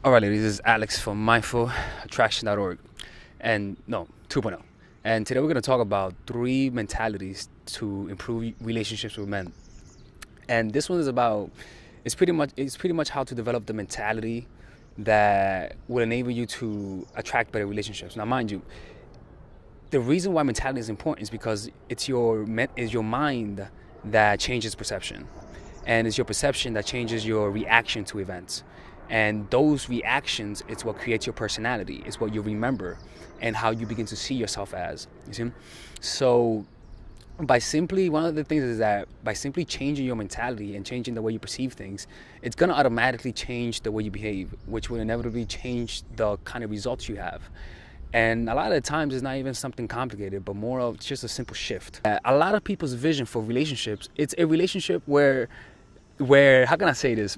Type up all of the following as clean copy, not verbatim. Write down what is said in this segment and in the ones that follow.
All right, ladies, this is Alex from mindfulattraction.org, and no, 2.0. And today we're going to talk about 3 mentalities to improve relationships with men. And this one is about it's pretty much how to develop the mentality that will enable you to attract better relationships. Now, mind you, the reason why mentality is important is because it's your mind that changes perception, and it's your perception that changes your reaction to events. And those reactions, it's what creates your personality. It's what you remember and how you begin to see yourself as. You see? So one of the things is that by simply changing your mentality and changing the way you perceive things, it's going to automatically change the way you behave, which will inevitably change the kind of results you have. And a lot of the times it's not even something complicated, but more of just a simple shift. A lot of people's vision for relationships, it's a relationship where how can I say this?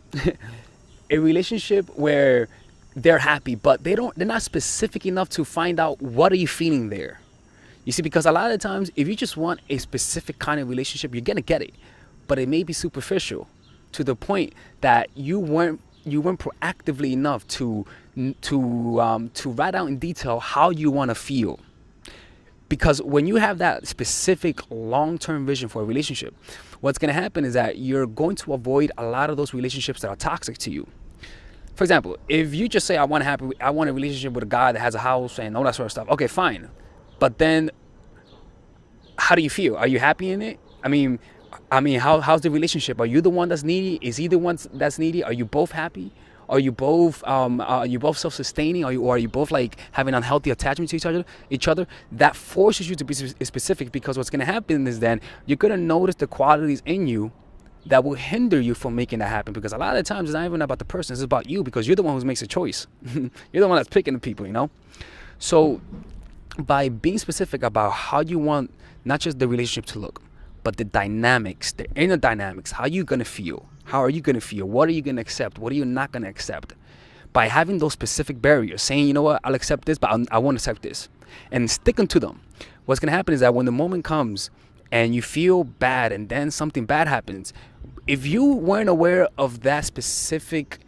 A relationship where they're happy, but they're not specific enough to find out what are you feeling there. You see, because a lot of the times, if you just want a specific kind of relationship, you're gonna get it, but it may be superficial to the point that you weren't proactively enough to write out in detail how you want to feel. Because when you have that specific long-term vision for a relationship, what's going to happen is that you're going to avoid a lot of those relationships that are toxic to you. For example, if you just say, I want a relationship with a guy that has a house and all that sort of stuff. Okay, fine. But then how do you feel? Are you happy in it? I mean, how's the relationship? Are you the one that's needy? Is he the one that's needy? Are you both happy? Are you both self-sustaining? Are you both like having unhealthy attachment to each other? That forces you to be specific, because what's going to happen is then you're going to notice the qualities in you that will hinder you from making that happen. Because a lot of the times it's not even about the person, it's about you, because you're the one who makes a choice. You're the one that's picking the people, you know? So by being specific about how you want not just the relationship to look, but the dynamics, the inner dynamics, how you going to feel. How are you going to feel? What are you going to accept? What are you not going to accept? By having those specific barriers, saying, you know what, I'll accept this, but I won't accept this. And sticking to them. What's going to happen is that when the moment comes and you feel bad and then something bad happens, if you weren't aware of that specific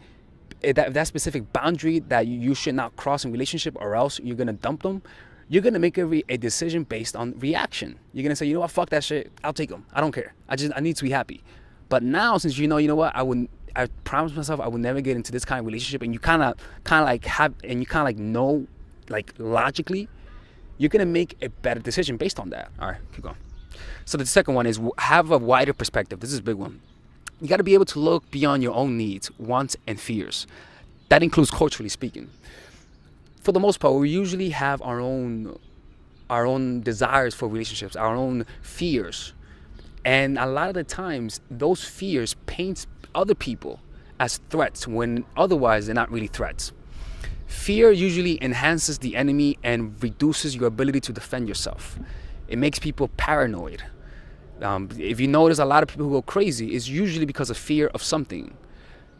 boundary that you should not cross in relationship, or else you're going to dump them, you're going to make a decision based on reaction. You're going to say, you know what, fuck that shit. I'll take them. I don't care. I need to be happy. But now, since you know what, I promised myself I would never get into this kind of relationship, and you kind of know, like logically, you're gonna make a better decision based on that. All right, keep going. So the second one is have a wider perspective. This is a big one. You got to be able to look beyond your own needs, wants, and fears. That includes culturally speaking. For the most part, we usually have our own desires for relationships, our own fears. And a lot of the times, those fears paint other people as threats when otherwise they're not really threats. Fear usually enhances the enemy and reduces your ability to defend yourself. It makes people paranoid. If you notice, a lot of people who go crazy is usually because of fear of something.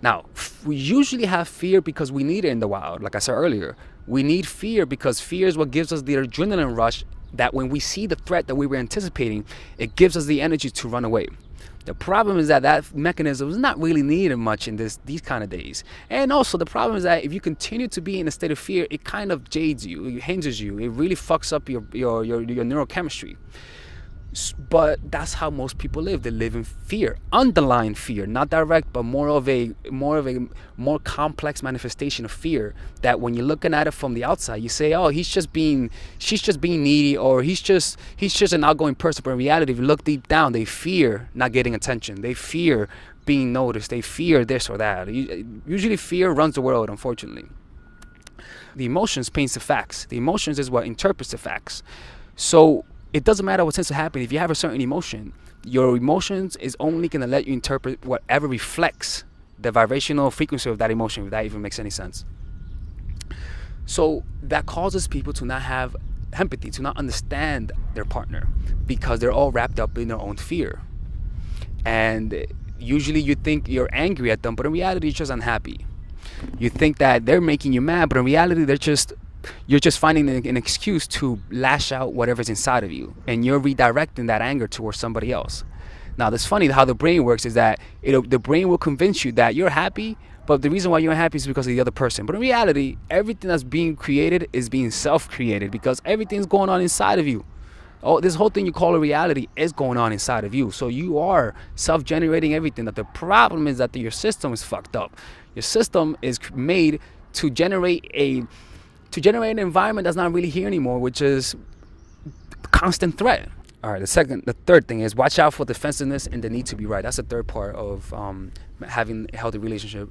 Now, we usually have fear because we need it in the wild. Like I said earlier, we need fear because fear is what gives us the adrenaline rush, that when we see the threat that we were anticipating, it gives us the energy to run away. The problem is that mechanism is not really needed much in these kind of days. And also the problem is that if you continue to be in a state of fear, it kind of jades you, it hinges you, it really fucks up your neurochemistry. But that's how most people live. They live in fear, underlying fear, not direct, but more of a more complex manifestation of fear. That when you're looking at it from the outside, you say, "Oh, she's just being needy," or he's just an outgoing person. But in reality, if you look deep down, they fear not getting attention. They fear being noticed. They fear this or that. Usually, fear runs the world, unfortunately. The emotions paints the facts. The emotions is what interprets the facts. So it doesn't matter what tends to happen. If you have a certain emotion, your emotions is only going to let you interpret whatever reflects the vibrational frequency of that emotion, if that even makes any sense. So that causes people to not have empathy, to not understand their partner, because they're all wrapped up in their own fear. And usually you think you're angry at them, but in reality you're just unhappy. You think that they're making you mad, but in reality you're just finding an excuse to lash out whatever's inside of you, and you're redirecting that anger towards somebody else. Now, that's funny how the brain works, is that the brain will convince you that you're happy, but the reason why you're unhappy is because of the other person. But in reality, everything that's being created is being self-created, because everything's going on inside of you. Oh, this whole thing you call a reality is going on inside of you. So you are self-generating everything. That the problem is that your system is fucked up. Your system is made to generate an environment that's not really here anymore, which is constant threat. All right, the third thing is watch out for defensiveness and the need to be right. That's the third part of having a healthy relationship.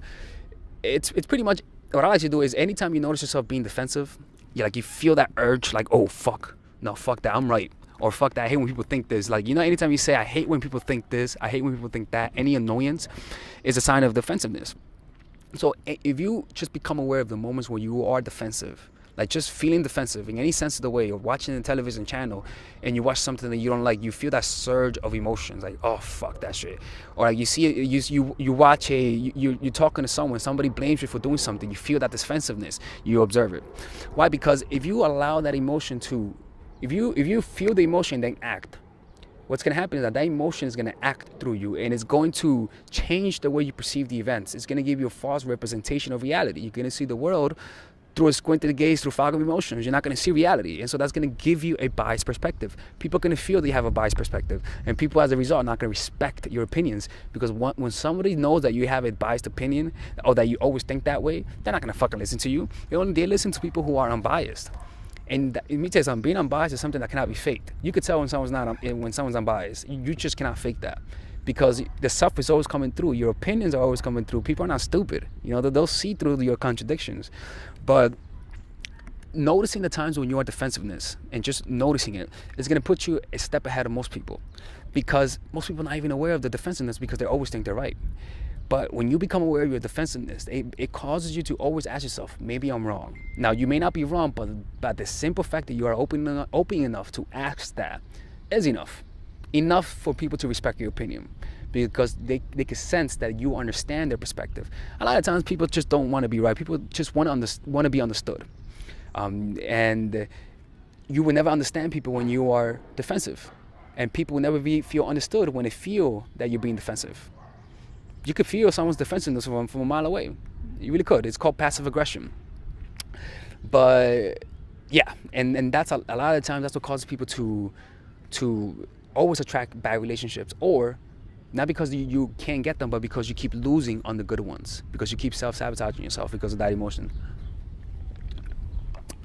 It's pretty much what I like to do is anytime you notice yourself being defensive, you feel that urge, like, oh fuck, no, fuck that, I'm right, or fuck that, I hate when people think this. Like, anytime you say I hate when people think this, I hate when people think that, any annoyance is a sign of defensiveness. So if you just become aware of the moments where you are defensive, like just feeling defensive in any sense of the way, or watching the television channel and you watch something that you don't like, you feel that surge of emotions, like, oh fuck that shit. Or like you see you watch you're talking to someone, somebody blames you for doing something, you feel that defensiveness, you observe it. Why? Because if you allow that emotion to, if you feel the emotion then act, what's going to happen is that emotion is going to act through you, and it's going to change the way you perceive the events. It's going to give you a false representation of reality. You're going to see the world through a squinted gaze, through fog of emotions. You're not going to see reality. And so that's going to give you a biased perspective. People are going to feel they have a biased perspective. And people, as a result, are not going to respect your opinions. Because when somebody knows that you have a biased opinion, or that you always think that way, they're not going to fucking listen to you. They listen to people who are unbiased. And let me tell you something, being unbiased is something that cannot be faked. You could tell when someone's unbiased. You just cannot fake that. Because the stuff is always coming through. Your opinions are always coming through. People are not stupid. They'll see through your contradictions. But noticing the times when you are defensiveness and just noticing it is going to put you a step ahead of most people. Because most people are not even aware of the defensiveness, because they always think they're right. But when you become aware of your defensiveness, it causes you to always ask yourself, maybe I'm wrong. Now, you may not be wrong, but the simple fact that you are open enough to ask that is enough. Enough for people to respect your opinion, because they can sense that you understand their perspective. A lot of times people just don't want to be right. People just want to be understood. And you will never understand people when you are defensive. And people will never feel understood when they feel that you're being defensive. You could feel someone's defensiveness from a mile away. You really could. It's called passive aggression. But yeah, and that's a lot of the times that's what causes people to always attract bad relationships, or not because you can't get them, but because you keep losing on the good ones, because you keep self-sabotaging yourself because of that emotion.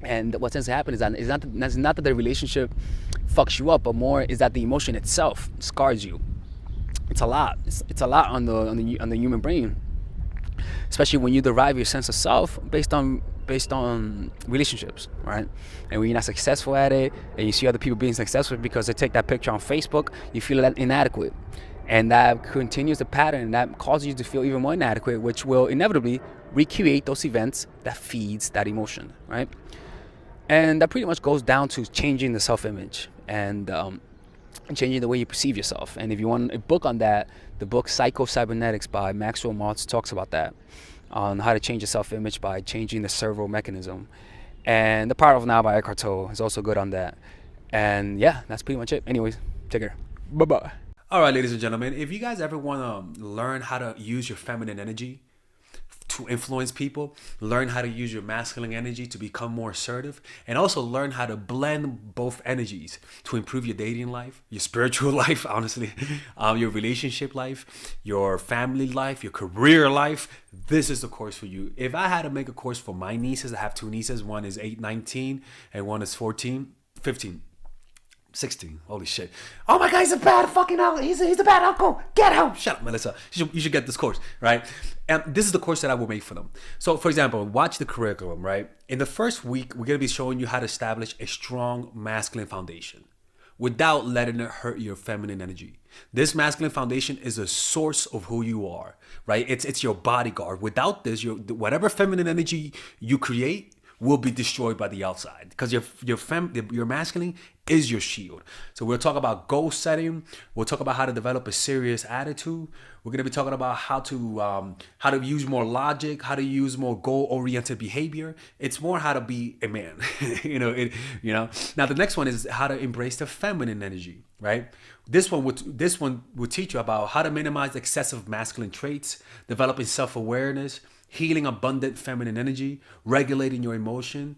And what tends to happen is that it's not that the relationship fucks you up, but more is that the emotion itself scars you. It's a lot. It's a lot on the human brain, especially when you derive your sense of self based on relationships, right? And when you're not successful at it, and you see other people being successful because they take that picture on Facebook, you feel that inadequate, and that continues the pattern, and that causes you to feel even more inadequate, which will inevitably recreate those events that feeds that emotion, right? And that pretty much goes down to changing the self-image and changing the way you perceive yourself. And if you want a book on that, the book Psycho-Cybernetics by Maxwell Maltz talks about that, on how to change your self-image by changing the servo mechanism. And The Power of Now by Eckhart Tolle is also good on that. And yeah, that's pretty much it. Anyways, take care. Bye-bye. All right, ladies and gentlemen, if you guys ever want to learn how to use your feminine energy to influence people, learn how to use your masculine energy to become more assertive, and also learn how to blend both energies to improve your dating life, your spiritual life, honestly, your relationship life, your family life, your career life, this is the course for you. If I had to make a course for my nieces, I have two nieces, one is 19 and one is 15. 16. Holy shit. Oh my God, he's a bad fucking uncle. He's a bad uncle. Get him. Shut up, Melissa. You should get this course, right? And this is the course that I will make for them. So, for example, watch the curriculum, right? In the first week, we're going to be showing you how to establish a strong masculine foundation without letting it hurt your feminine energy. This masculine foundation is a source of who you are, right? It's your bodyguard. Without this, whatever feminine energy you create will be destroyed by the outside, because your masculine is your shield. So we'll talk about goal setting. We'll talk about how to develop a serious attitude. We're gonna be talking about how to use more logic, how to use more goal-oriented behavior. It's more how to be a man, Now the next one is how to embrace the feminine energy, right? This one would teach you about how to minimize excessive masculine traits, developing self-awareness, healing abundant feminine energy, regulating your emotion,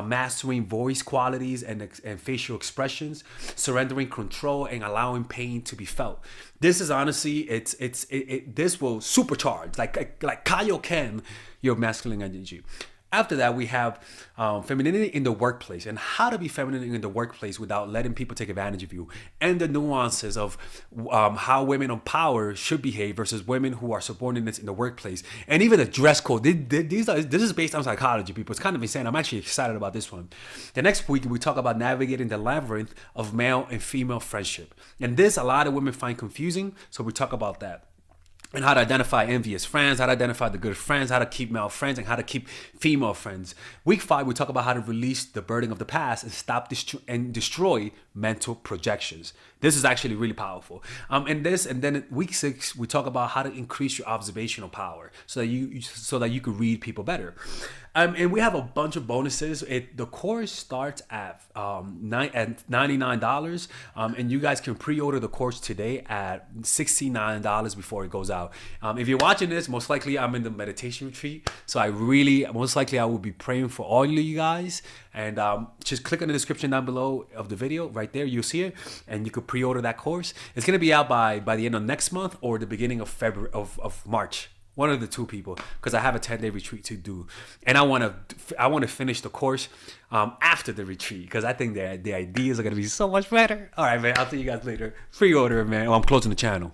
mastering voice qualities and facial expressions, surrendering control, and allowing pain to be felt. This is honestly, this will supercharge, like Kaioken, your masculine energy. After that, we have femininity in the workplace and how to be feminine in the workplace without letting people take advantage of you, and the nuances of how women on power should behave versus women who are subordinates in the workplace, and even the dress code. This is based on psychology, people. It's kind of insane. I'm actually excited about this one. The next week, we talk about navigating the labyrinth of male and female friendship. And this, a lot of women find confusing, so we talk about that. And how to identify envious friends, how to identify the good friends, how to keep male friends, and how to keep female friends. Week 5, we talk about how to release the burden of the past and stop and destroy mental projections. This is actually really powerful. And then week 6, we talk about how to increase your observational power so that you could read people better. And we have a bunch of bonuses. The course starts at $99, and you guys can pre-order the course today at $69 before it goes out. If you're watching this, most likely I'm in the meditation retreat, so I will be praying for all of you guys. And just click on the description down below of the video. Right there, you'll see it, and you could pre-order that course. It's gonna be out by the end of next month or the beginning of February of March. One of the two, people, because I have a 10-day retreat to do, and I want to finish the course after the retreat, because I think the ideas are gonna be so much better. All right, man. I'll see you guys later. Pre-order, man. I'm closing the channel.